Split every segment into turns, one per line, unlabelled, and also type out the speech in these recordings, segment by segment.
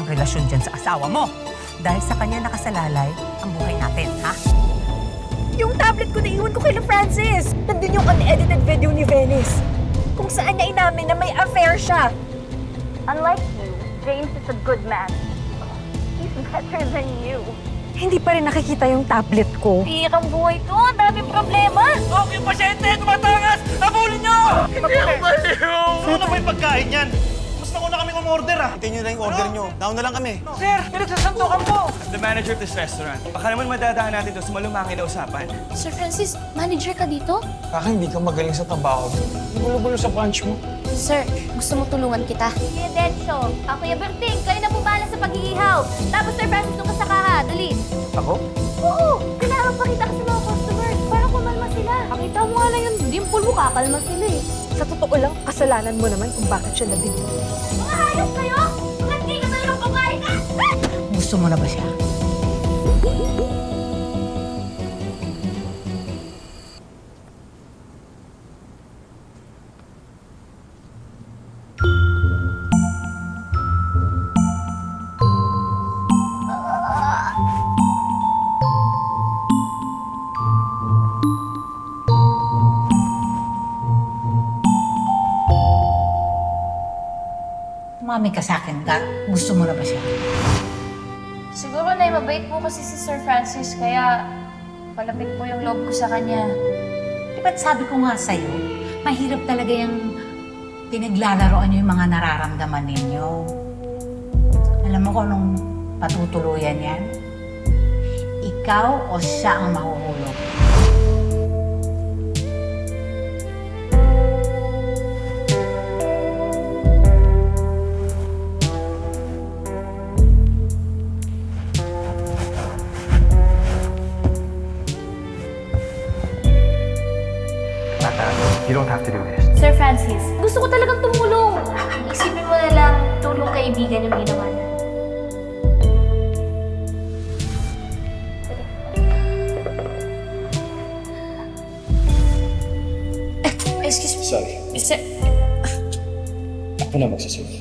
kanyang relasyon dyan sa asawa mo. Dahil sa kanya nakasalalay ang buhay natin, ha?
Yung tablet ko naiwan ko kay La Francis. Nandun yung unedited video ni Venice. Kung saan niya inamin na may affair siya.
Unlike you, James is a good man. He's better than you.
Hindi pa rin nakikita yung tablet ko.
Pirang buhay to, ang daming problema.
Okay, yung pasyente! Tumatangas! Habulin nyo! Hindi ako baliw! Sino na ba yung pagkain yan? Mas nauna kami umorder ah!
Hintayin nyo na yung order nyo. Down na lang kami.
Sir, pinagsasantukan po! The manager of this restaurant. Baka naman madadaan natin to sa malumangin na usapan.
Sir Francis, manager ka dito?
Baka hindi ka magaling sa trabaho. Gulo-gulo sa punch mo.
Sir, gusto mo tulungan kita?
Kuya Dencho, Kuya Berting, kayo na bumala sa pag-iihaw. Tapos Sir Francis, nung kasakaha, dali.
Ako?
Oo, kailangan pakita ka sa mga customers para kumalma sila. Pakita mo nga lang yung dimple mo, kakalma sila eh.
Sa totoo lang, kasalanan mo naman kung bakit siya nabigyan.
Mga hayop kayo! Mga hindi ka tayo ng babae ka!
Gusto mo na ba siya? Mami ka sa akin, Kat. Gusto mo na ba siya?
Siguro na mabait po kasi si Sir Francis, kaya palapit po yung loob ko sa kanya.
Di ba't sabi ko nga sa'yo, mahirap talaga yung pinaglalaroan niyo yung mga nararamdaman ninyo. Alam mo kung anong patutuluyan yan? Ikaw o siya ang mahuhulog?
You don't have to do this.
Sir Francis, gusto ko talagang tumulong. Isipin mo na lang, tulong kaibigan yung ginawa niya.
Excuse me.
Sorry.
Sir,
Ako na magsasabi.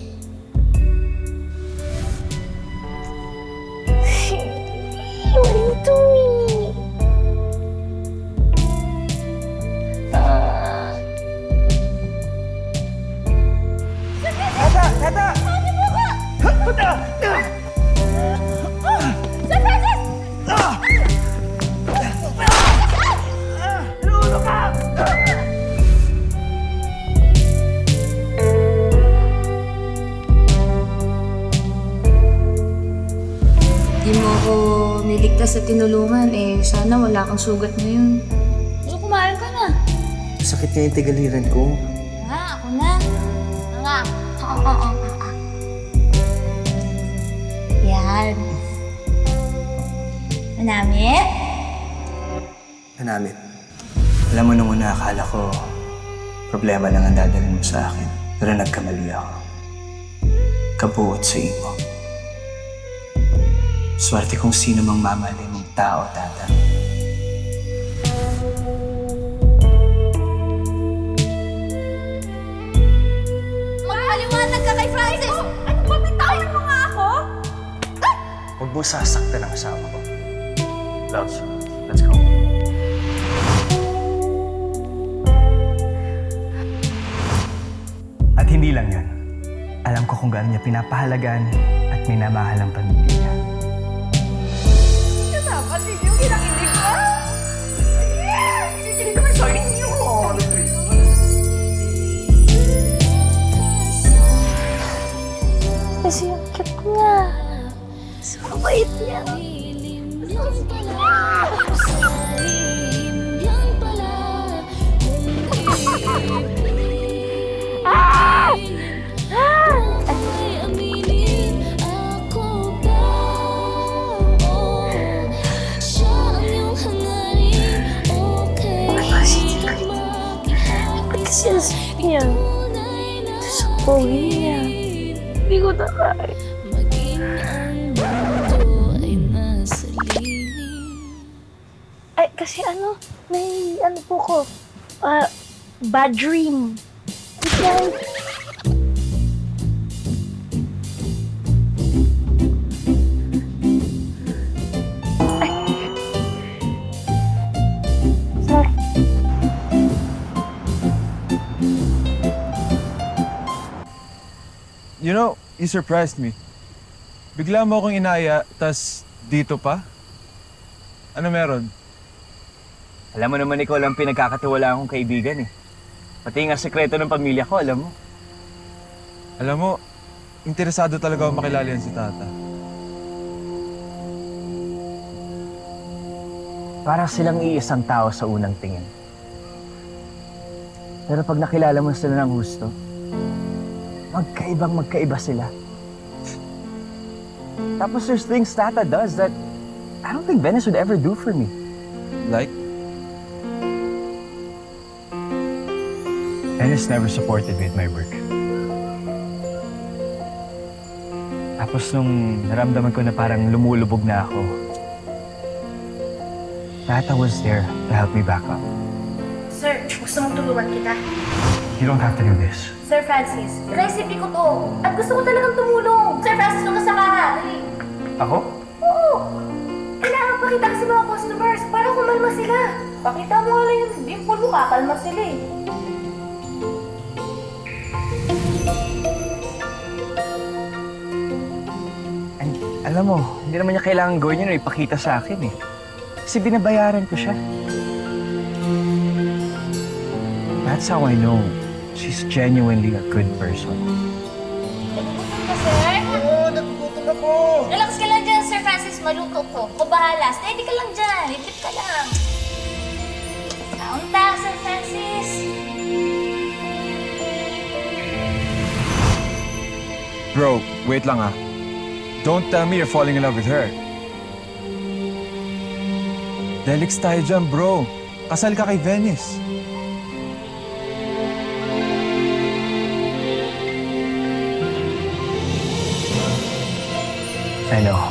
di mo ako niligtas sa tinulungan, sana wala kang sugat ngayon. So, kumain ka na.
Sakit nga yung tigaliran ko.
Ako na. Nga. Oo. Yan. Manamit?
Nanamit. Alam mo nung una, akala ko problema lang ang dadalhin mo sa akin. Pero nagkamali ako. Kabuot sa imo. Swerte kung sino mang mamali mong tao, tata.
Magpaliwanag ka kay Francis! Ano ba, bitawan mo nga ako?
Huwag mo sasaktan ang asawa ko. Loves, let's go.
At hindi lang yan. Alam ko kung gaano niya pinapahalagan at minamahal ang pamilya niya.
Dapat yung kinakilig ko. Kinikilig naman sa inyo.
Kasi ang cute niya. So mabait niya. Kasi ang sakit niya. Ito sa pogi niya. Hindi ko na kaya. Ay, kasi may po ko. Bad dream. Good night.
You know, you surprised me. Bigla mo akong inaya, tas dito pa? Ano meron?
Alam mo naman ikaw lang pinagkakatiwala akong kaibigan eh. Pati nga sekreto ng pamilya ko, alam mo.
Alam mo, interesado talaga ako makilala yan si Tata.
Para silang iisang tao sa unang tingin. Pero pag nakilala mo sila ng husto, magkaiba sila. Tapos there's things Tata does that I don't think Venice would ever do for me.
Like?
Venice never supported me at my work. Tapos nung naramdaman ko na parang lumulubog na ako, Tata was there to help me back up.
Sir, gusto mong tulungan kita?
You don't have to do this.
Sir Francis, recipe ko to. At gusto ko talagang tumulong. Sir Francis, nung kasama ka. Dali.
Ako?
Oo. Kailangan pakita ka sa mga customers para kumalma sila. Pakita mo nga lang yung dimple mo, kakalma sila eh.
And, alam mo, hindi naman niya kailangan gawin yun o ipakita sa akin eh. Kasi binabayaran ko siya. That's how I know she's genuinely a good person.
Sir?
Oo, nagugutom ako!
Relax ka lang dyan, Sir Francis. Maluto ko. Ko bahala. Steady ka lang dyan. Idlip ka lang. Kaunta, Sir Francis.
Bro, wait lang ah. Don't tell me you're falling in love with her. Delix tayo dyan, bro. Kasal ka kay Venice.
I know.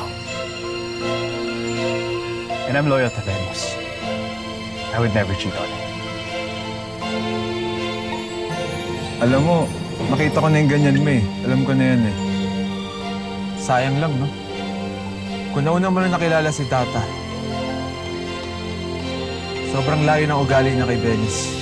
And I'm loyal to Venice. I would never cheat on her.
Alam mo, nakita ko na yung ganyan mo eh. Alam ko na yan eh. Sayang lang, no? Kung nauna mo na nakilala si Tata, sobrang layo ng ugali niya kay Venice.